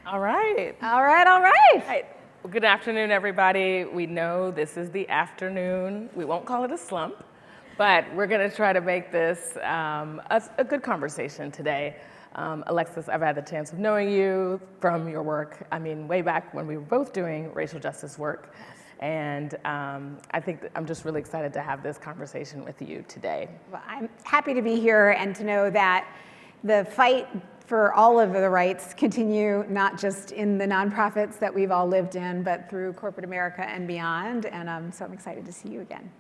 All right. All right, all right. All right. Well, good afternoon, everybody. We know this is the afternoon. We won't call it a slump, but we're going to try to make this a good conversation today. Alexis, I've had the chance of knowing you from your work, way back when we were both doing racial justice work. And I think that I'm just really excited to have this conversation with you today. Well, I'm happy to be here and to know that the fight for all of the rights continue, not just in the nonprofits that we've all lived in, but through corporate America and beyond. And so I'm excited to see you again.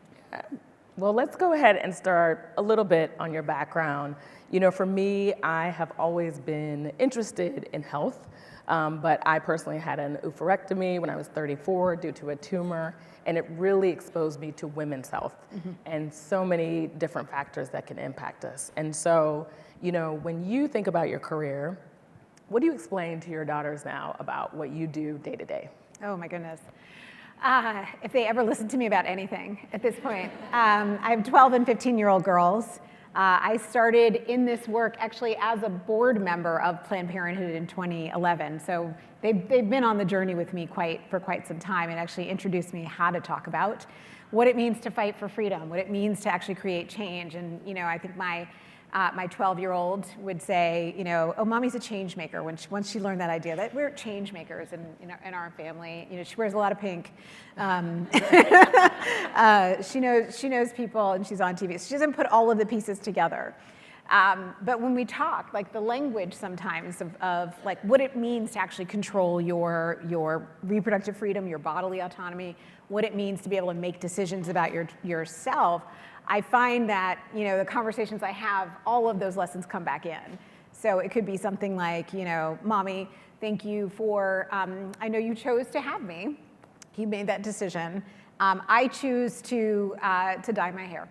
Well, let's go ahead and start a little bit on your background. You know, for me, I have always been interested in health, but I personally had an oophorectomy when I was 34 due to a tumor, and it really exposed me to women's health and so many different factors that can impact us. And so, you know, when you think about your career, what do you explain to your daughters now about what you do day to day? Oh my goodness. If they ever listen to me about anything at this point. I have 12 and 15-year-old girls. I started in this work actually as a board member of Planned Parenthood in 2011. So they've been on the journey with me for quite some time and actually introduced me how to talk about what it means to fight for freedom, what it means to actually create change. And you know, I think my 12-year-old would say, you know, oh, mommy's a change maker. Once she learned that idea that we're change makers in our family. You know, she wears a lot of pink. She knows people, and she's on TV. So she doesn't put all of the pieces together. But when we talk, like the language sometimes of like what it means to actually control your reproductive freedom, your bodily autonomy, what it means to be able to make decisions about yourself, I find that, you know, the conversations I have, all of those lessons come back in. So it could be something like, you know, mommy, thank you for, I know you chose to have me. You made that decision. I choose to dye my hair.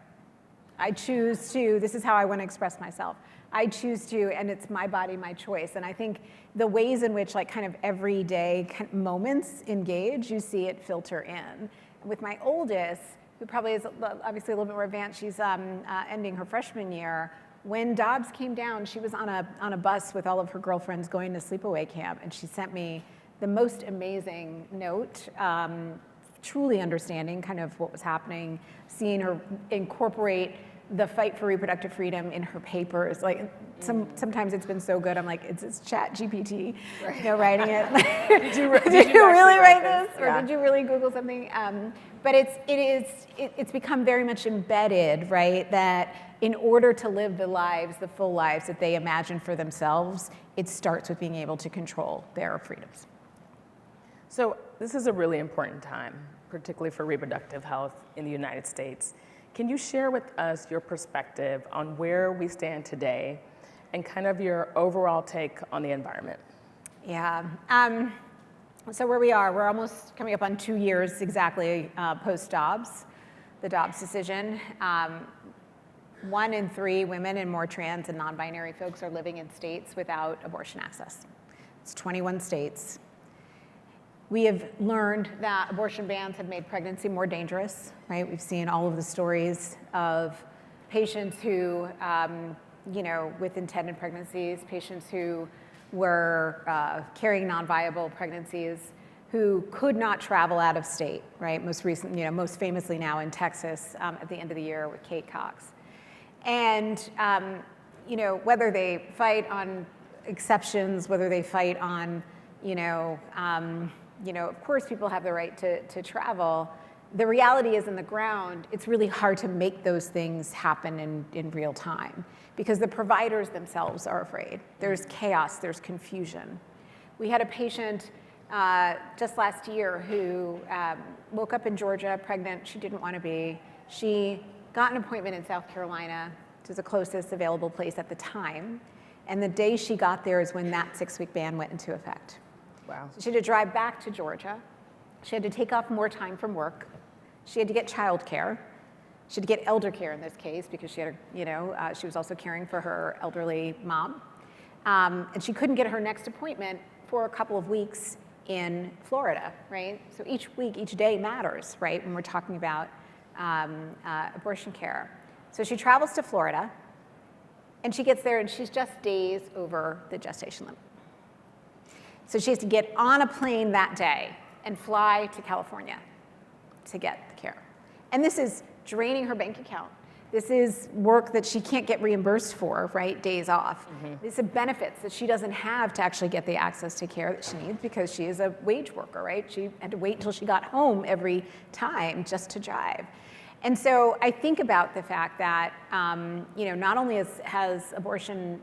I choose to, this is how I want to express myself. I choose to, and it's my body, my choice. And I think the ways in which like kind of everyday moments engage, you see it filter in. With my oldest, who probably is obviously a little bit more advanced, she's ending her freshman year. When Dobbs came down, she was on a bus with all of her girlfriends going to sleepaway camp, and she sent me the most amazing note, truly understanding kind of what was happening, seeing her incorporate the fight for reproductive freedom in her papers. Like sometimes it's been so good, I'm like, it's Chat GPT, right. You know, writing it. did you really write this? Yeah. Or did you really Google something? But it's become very much embedded, right? That in order to live the full lives that they imagine for themselves, it starts with being able to control their freedoms. So this is a really important time, particularly for reproductive health in the United States. Can you share with us your perspective on where we stand today and kind of your overall take on the environment? Yeah. So where we are, we're almost coming up on 2 years exactly post-Dobbs, the Dobbs decision. 1 in 3 women and more trans and non-binary folks are living in states without abortion access. It's 21 states. We have learned that abortion bans have made pregnancy more dangerous, right? We've seen all of the stories of patients who, you know, with intended pregnancies, patients who were carrying non-viable pregnancies, who could not travel out of state, right? Most famously now in Texas at the end of the year with Kate Cox. And, you know, whether they fight on exceptions, whether they fight on, of course people have the right to travel. The reality is in the ground, it's really hard to make those things happen in real time because the providers themselves are afraid. There's chaos, there's confusion. We had a patient just last year who woke up in Georgia pregnant, she didn't want to be. She got an appointment in South Carolina, which is the closest available place at the time. And the day she got there is when that 6-week ban went into effect. Wow. So she had to drive back to Georgia. She had to take off more time from work. She had to get childcare. She had to get elder care in this case because she had, she was also caring for her elderly mom. And she couldn't get her next appointment for a couple of weeks in Florida, right? So each week, each day matters, right? When we're talking about abortion care. So she travels to Florida and she gets there and she's just days over the gestation limit. So she has to get on a plane that day and fly to California to get the care. And this is draining her bank account. This is work that she can't get reimbursed for, right? Days off. These are benefits that she doesn't have to actually get the access to care that she needs because she is a wage worker, right? She had to wait until she got home every time just to drive. And so I think about the fact that, not only have abortion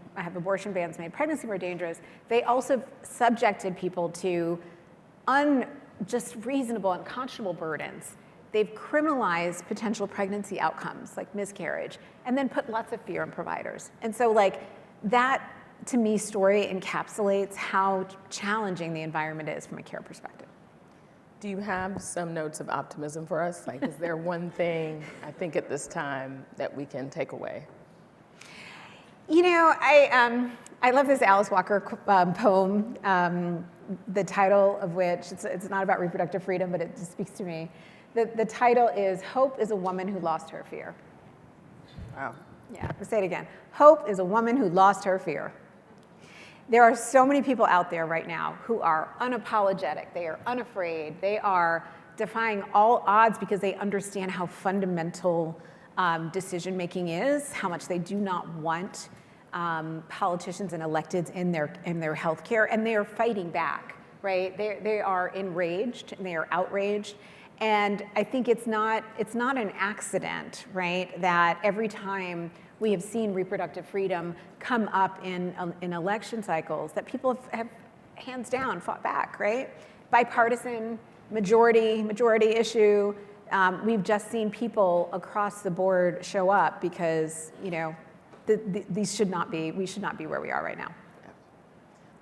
bans made pregnancy more dangerous, they also subjected people to just reasonable, unconscionable burdens. They've criminalized potential pregnancy outcomes like miscarriage and then put lots of fear in providers. And so that, to me, story encapsulates how challenging the environment is from a care perspective. Do you have some notes of optimism for us? Is there one thing, I think at this time, that we can take away? I love this Alice Walker poem, the title of which, it's not about reproductive freedom, but it just speaks to me. The title is Hope is a Woman Who Lost Her Fear. Wow. Yeah, I'll say it again. Hope is a woman who lost her fear. There are so many people out there right now who are unapologetic. They are unafraid. They are defying all odds because they understand how fundamental decision making is, how much they do not want politicians and electeds in their health care, and they are fighting back, right? They are enraged and they are outraged. And I think it's not an accident, right, that every time we have seen reproductive freedom come up in election cycles, that people have hands down fought back, right? Bipartisan, majority issue. We've just seen people across the board show up because, we should not be where we are right now.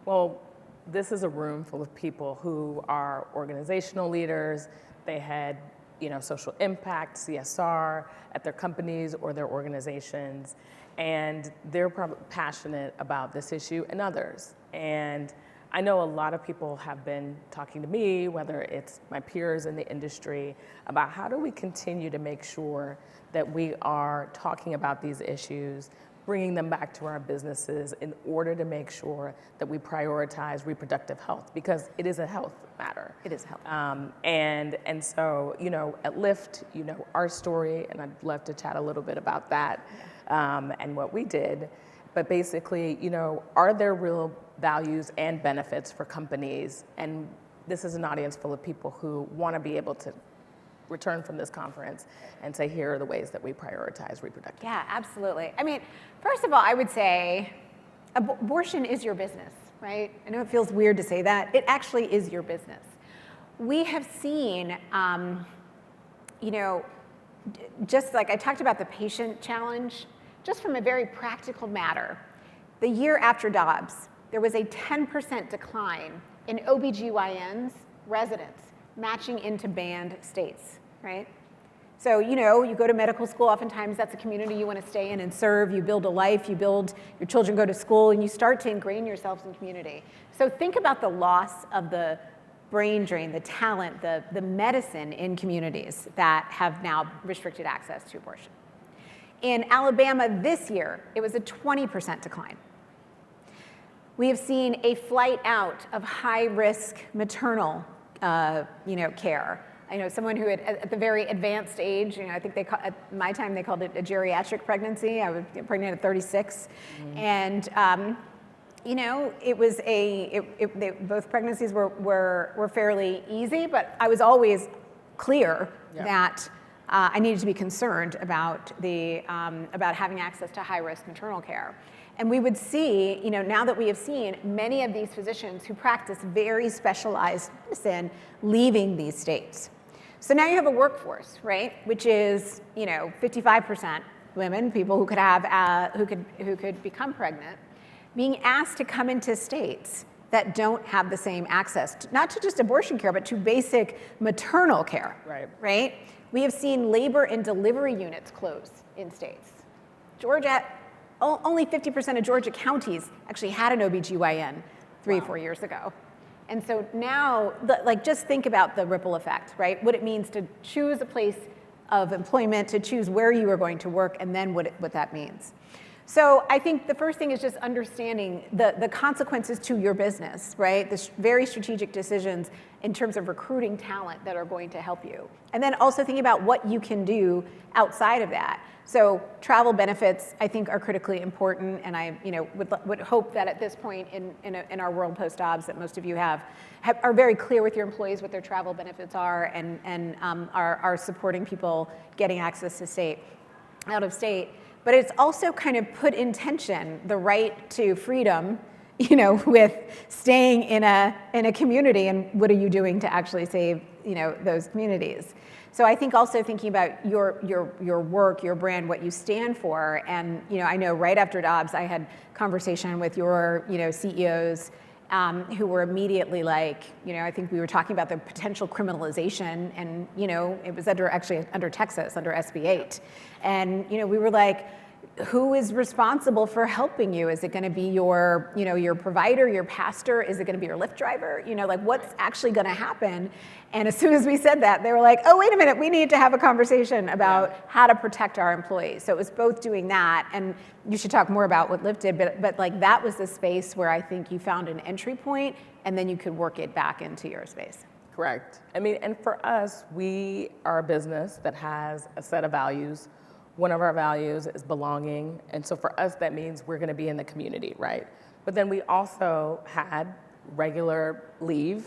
Well, this is a room full of people who are organizational leaders. They had, social impact, CSR at their companies or their organizations, and they're probably passionate about this issue and others. And I know a lot of people have been talking to me, whether it's my peers in the industry, about how do we continue to make sure that we are talking about these issues, bringing them back to our businesses in order to make sure that we prioritize reproductive health, because it is a health matter. It is health. And so, at Lyft, our story, and I'd love to chat a little bit about that and what we did. But basically, are there real values and benefits for companies? And this is an audience full of people who want to be able to return from this conference and say, here are the ways that we prioritize reproductive. Yeah, absolutely. I mean, first of all, I would say abortion is your business, right? I know it feels weird to say that. It actually is your business. We have seen, just like I talked about the patient challenge, just from a very practical matter, the year after Dobbs, there was a 10% decline in OBGYNs residents matching into banned states, right? So, you go to medical school, oftentimes that's a community you want to stay in and serve, you build a life, your children go to school, and you start to ingrain yourselves in community. So think about the loss of the brain drain, the talent, the medicine in communities that have now restricted access to abortion. In Alabama this year, it was a 20% decline. We have seen a flight out of high-risk maternal care. I know someone who had, at the very advanced age, I think at my time they called it a geriatric pregnancy. I was pregnant at 36. And, it was both pregnancies were fairly easy, but I was always clear that I needed to be concerned about about having access to high-risk maternal care. And we would see, now that we have seen many of these physicians who practice very specialized medicine leaving these states. So now you have a workforce, right, which is, 55% women, people who could have, who could become pregnant, being asked to come into states that don't have the same access, not to just abortion care, but to basic maternal care, right? We have seen labor and delivery units close in states. Georgia, only 50% of Georgia counties actually had an OBGYN 3 or 4 years ago. And so now, just think about the ripple effect, right? What it means to choose a place of employment, to choose where you are going to work, and then what that means. So I think the first thing is just understanding the consequences to your business, right? The very strategic decisions in terms of recruiting talent that are going to help you. And then also thinking about what you can do outside of that. So travel benefits, I think, are critically important, and I would hope that at this point in our world post-obs that most of you are very clear with your employees what their travel benefits are and are supporting people getting access to out of state. But it's also kind of put in tension the right to freedom, with staying in a community, and what are you doing to actually save, those communities. So I think also thinking about your work, your brand, what you stand for, and I know right after Dobbs, I had conversation with your CEOs who were immediately like, I think we were talking about the potential criminalization, and it was under Texas, under SB 8, and we were like, who is responsible for helping you? Is it going to be your provider, your pastor? Is it going to be your Lyft driver? Like what's actually going to happen? And as soon as we said that, they were like, oh, wait a minute, we need to have a conversation about how to protect our employees. So it was both doing that, and you should talk more about what Lyft did, but like that was the space where I think you found an entry point, and then you could work it back into your space. Correct. I mean, and for us, we are a business that has a set of values. One of our values is belonging, and so for us, that means we're going to be in the community, right? But then we also had regular leave,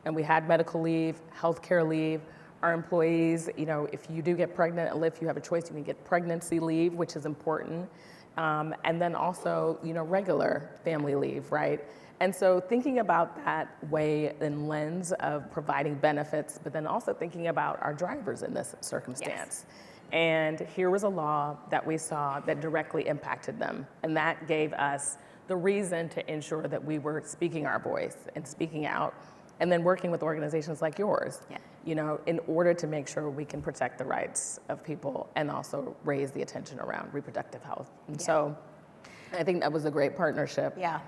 and we had medical leave, healthcare leave. Our employees, if you do get pregnant at Lyft, you have a choice. You can get pregnancy leave, which is important, and then also, regular family leave, right? And so thinking about that way and lens of providing benefits, but then also thinking about our drivers in this circumstance. Yes. And here was a law that we saw that directly impacted them, and that gave us the reason to ensure that we were speaking our voice and speaking out, and then working with organizations like yours, in order to make sure we can protect the rights of people and also raise the attention around reproductive health. And so I think that was a great partnership. Yeah.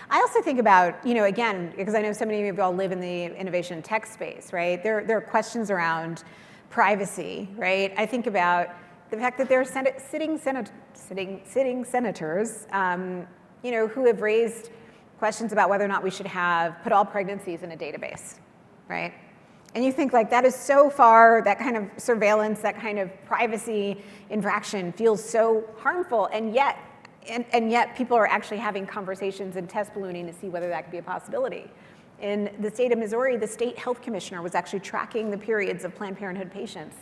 I also think about, again, because I know so many of you all live in the innovation tech space, right? There are questions around privacy, right? I think about the fact that there are sitting senators, who have raised questions about whether or not we should put all pregnancies in a database, right? And you think like that is so far, that kind of surveillance, that kind of privacy infraction feels so harmful, and yet people are actually having conversations and test ballooning to see whether that could be a possibility. In the state of Missouri, the state health commissioner was actually tracking the periods of Planned Parenthood patients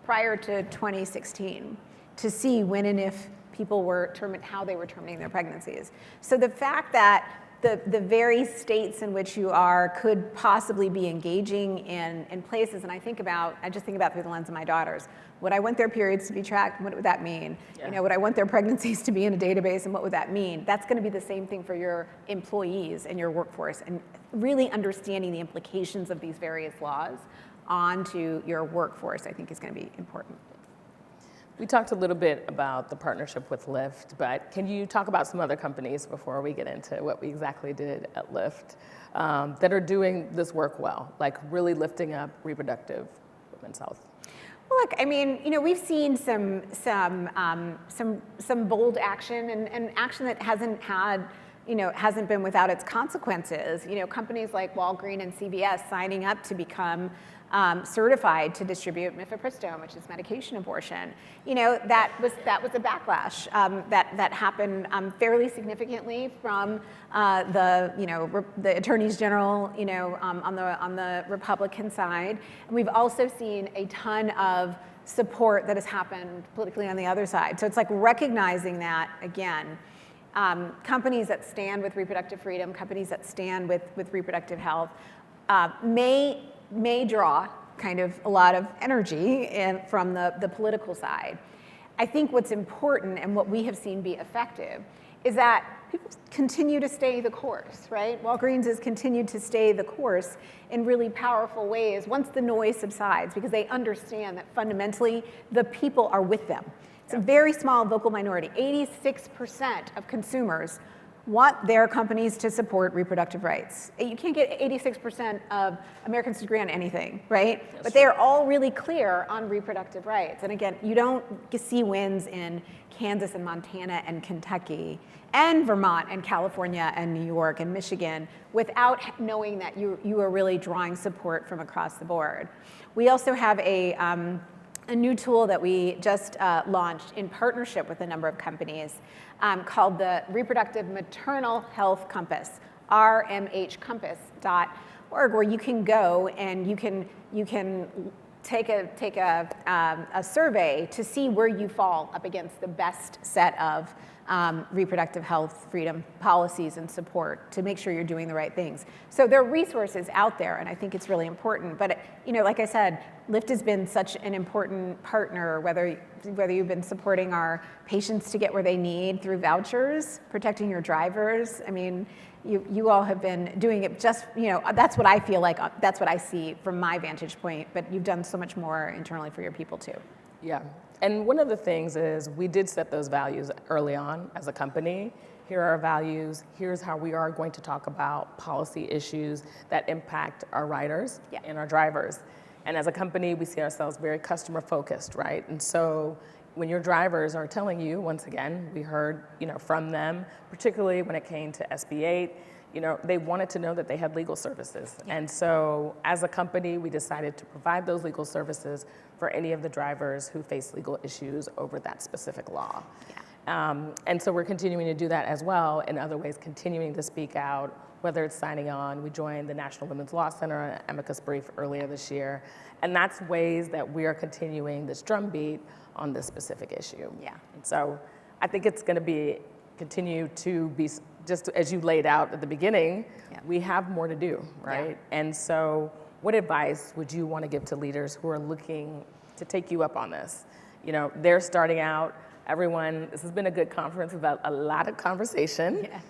prior to 2016 to see when and if people were how they were terminating their pregnancies. So the fact that the very states in which you are could possibly be engaging in places, and I just think about through the lens of my daughters. Would I want their periods to be tracked? What would that mean? Yeah. Would I want their pregnancies to be in a database, and what would that mean? That's going to be the same thing for your employees and your workforce, and really understanding the implications of these various laws onto your workforce, I think, is going to be important. We talked a little bit about the partnership with Lyft, but can you talk about some other companies before we get into what we exactly did at Lyft that are doing this work well, like really lifting up reproductive women's health? Well, look, I mean, we've seen some bold action and action that hasn't been without its consequences. Companies like Walgreens and CVS signing up to become certified to distribute mifepristone, which is medication abortion. That was a backlash that happened fairly significantly from the attorneys general, on the Republican side. And we've also seen a ton of support that has happened politically on the other side. So it's like recognizing that again. Companies that stand with reproductive freedom, companies that stand with reproductive health, may draw kind of a lot of energy from the political side. I think what's important and what we have seen be effective is that people continue to stay the course, right? Walgreens has continued to stay the course in really powerful ways once the noise subsides, because they understand that fundamentally the people are with them. It's a very small vocal minority. 86% of consumers want their companies to support reproductive rights. You can't get 86% of Americans to agree on anything, right? But they are all really clear on reproductive rights. And again, you don't see wins in Kansas and Montana and Kentucky and Vermont and California and New York and Michigan without knowing that you are really drawing support from across the board. We also have a new tool that we just launched in partnership with a number of companies called the Reproductive Maternal Health Compass, rmhcompass.org, where you can go and you can take a survey to see where you fall up against the best set of reproductive health freedom policies and support to make sure you're doing the right things. So there are resources out there, and I think it's really important. But like I said, Lyft has been such an important partner, whether you've been supporting our patients to get where they need through vouchers, protecting your drivers. I mean, you all have been doing it just, that's what I feel like, that's what I see from my vantage point, but you've done so much more internally for your people too. Yeah, and one of the things is we did set those values early on as a company. Here are our values, here's how we are going to talk about policy issues that impact our riders and our drivers. And as a company, we see ourselves very customer focused, right? And so when your drivers are telling you, once again, we heard from them, particularly when it came to SB 8, they wanted to know that they had legal services. Yeah. And so as a company, we decided to provide those legal services for any of the drivers who face legal issues over that specific law. Yeah. And so we're continuing to do that as well, in other ways, continuing to speak out, whether it's signing on. We joined the National Women's Law Center on an amicus brief earlier this year. And that's ways that we are continuing this drumbeat on this specific issue. Yeah. And so I think it's going to continue to be, just as you laid out at the beginning, we have more to do, right? Yeah. And so what advice would you want to give to leaders who are looking to take you up on this? They're starting out, everyone, this has been a good conference about a lot of conversation. Yeah.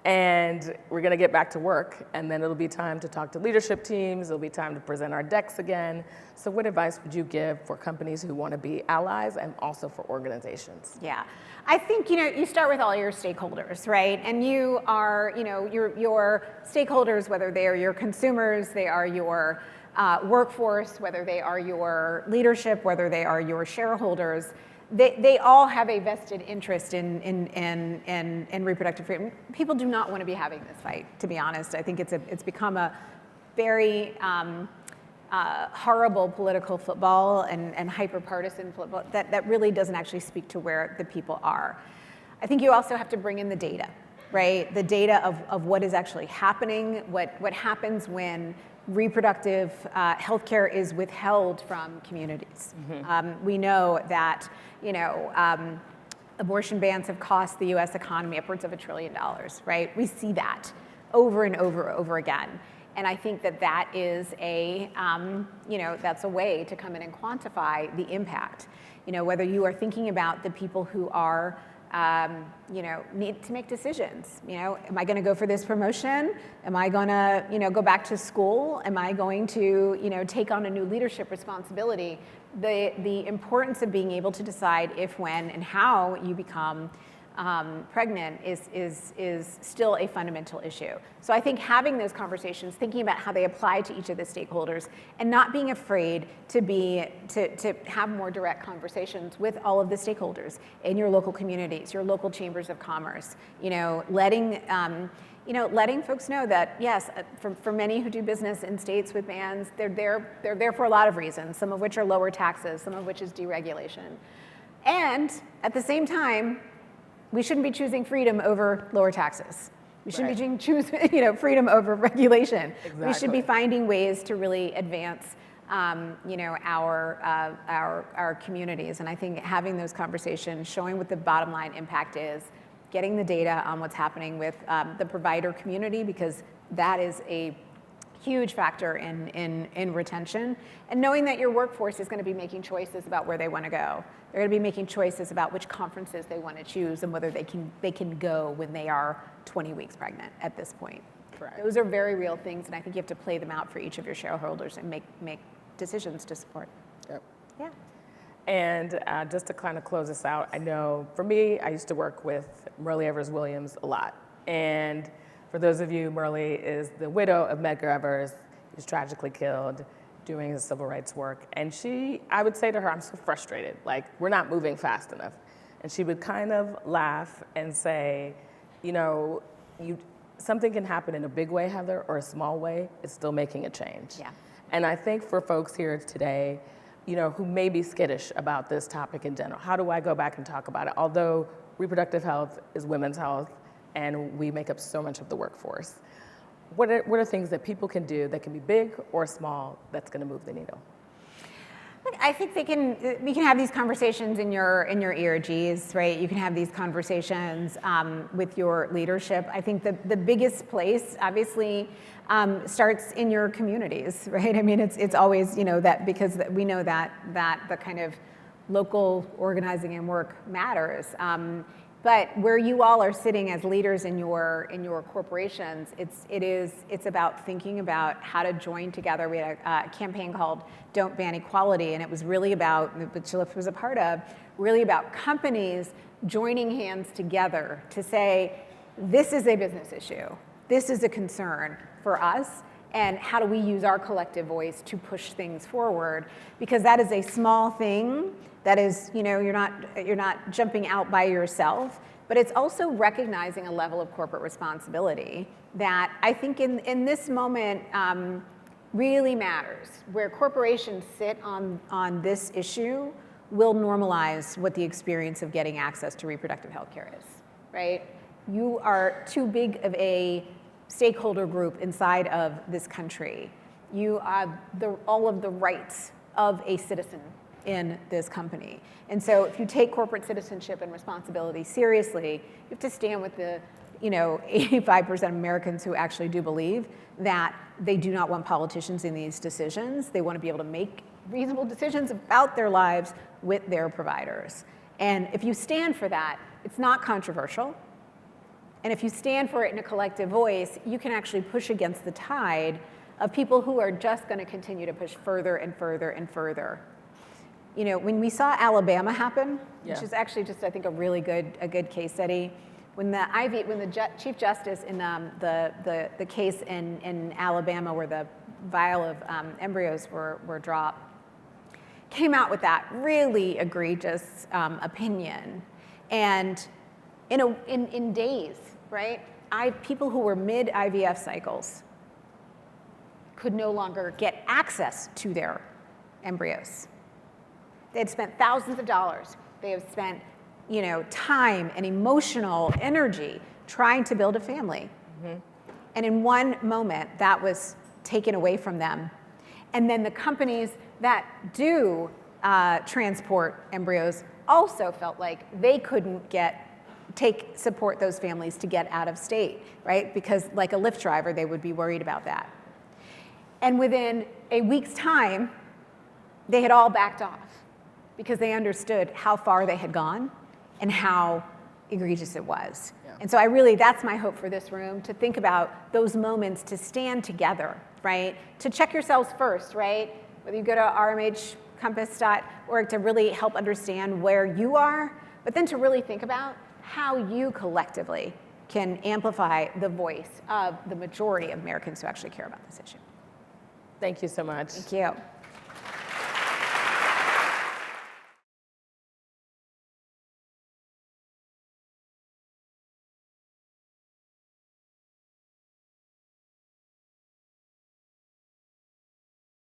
And we're going to get back to work, and then it'll be time to talk to leadership teams. It'll be time to present our decks again. So what advice would you give for companies who want to be allies and also for organizations? Yeah, I think, you start with all your stakeholders, right? And you are, your stakeholders, whether they are your consumers, they are your workforce, whether they are your leadership, whether they are your shareholders, they all have a vested interest in reproductive freedom. People do not want to be having this fight, to be honest. I think it's become a very horrible political football and hyper-partisan football that really doesn't actually speak to where the people are. I think you also have to bring in the data, right? The data of what is actually happening, what happens when reproductive healthcare is withheld from communities. Mm-hmm. We know that, abortion bans have cost the U.S. economy upwards of $1 trillion, right? We see that over and over again. And I think that is that's a way to come in and quantify the impact. Whether you are thinking about the people who are need to make decisions. Am I going to go for this promotion? Am I going to, go back to school? Am I going to, take on a new leadership responsibility? The importance of being able to decide if, when, and how you become pregnant is still a fundamental issue. So I think having those conversations, thinking about how they apply to each of the stakeholders, and not being afraid to have more direct conversations with all of the stakeholders in your local communities, your local chambers of commerce. Letting folks know that yes, for many who do business in states with bans, they're there for a lot of reasons. Some of which are lower taxes, some of which is deregulation, and at the same time, we shouldn't be choosing freedom over lower taxes. We shouldn't be choosing, freedom over regulation. Exactly. We should be finding ways to really advance, our communities. And I think having those conversations, showing what the bottom line impact is, getting the data on what's happening with the provider community, because that is a huge factor in retention, and knowing that your workforce is going to be making choices about where they want to go. They're going to be making choices about which conferences they want to choose and whether they can go when they are 20 weeks pregnant at this point. Correct. Those are very real things, and I think you have to play them out for each of your shareholders and make decisions to support. Yep. Yeah. And just to kind of close this out, I know for me, I used to work with Murray Evers Williams a lot. And for those of you, Merle is the widow of Medgar Evers. He was tragically killed doing his civil rights work. And I would say to her, I'm so frustrated, like, we're not moving fast enough. And she would kind of laugh and say, you know, something can happen in a big way, Heather, or a small way, it's still making a change. Yeah. And I think for folks here today, you know, who may be skittish about this topic in general, how do I go back and talk about it? Although reproductive health is women's health, and we make up so much of the workforce. What are things that people can do that can be big or small that's going to move the needle? I think we can have these conversations in your ERGs, right? You can have these conversations with your leadership. I think the biggest place, obviously, starts in your communities, right? I mean, it's always, you know, that because we know that the kind of local organizing and work matters. But where you all are sitting as leaders in your corporations, it's about thinking about how to join together. We had a campaign called Don't Ban Equality, and it was really about, which Lyft was a part of, really about companies joining hands together to say, this is a business issue, this is a concern for us, and how do we use our collective voice to push things forward? Because that is a small thing. That is, you know, you're not jumping out by yourself, but it's also recognizing a level of corporate responsibility that I think in this moment really matters. Where corporations sit on this issue will normalize what the experience of getting access to reproductive health care is, right? You are too big of a stakeholder group inside of this country. You have all of the rights of a citizen in this company. And so if you take corporate citizenship and responsibility seriously, you have to stand with the 85% of Americans who actually do believe that they do not want politicians in these decisions. They want to be able to make reasonable decisions about their lives with their providers. And if you stand for that, it's not controversial. And if you stand for it in a collective voice, you can actually push against the tide of people who are just going to continue to push further and further and further. You know, when we saw Alabama happen, which is actually just, I think, a really good case study, when the Chief Justice in the case in Alabama where the vial of embryos were dropped, came out with that really egregious opinion, and in days, right? People who were mid-IVF cycles could no longer get access to their embryos. They had spent thousands of dollars. They have spent, you know, time and emotional energy trying to build a family. Mm-hmm. And in one moment, that was taken away from them. And then the companies that do transport embryos also felt like they couldn't support those families to get out of state, right? Because like a Lyft driver, they would be worried about that. And within a week's time, they had all backed off because they understood how far they had gone and how egregious it was. Yeah. And so that's my hope for this room, to think about those moments, to stand together, right? To check yourselves first, right? Whether you go to rmhcompass.org to really help understand where you are, but then to really think about how you collectively can amplify the voice of the majority of Americans who actually care about this issue. Thank you so much. Thank you.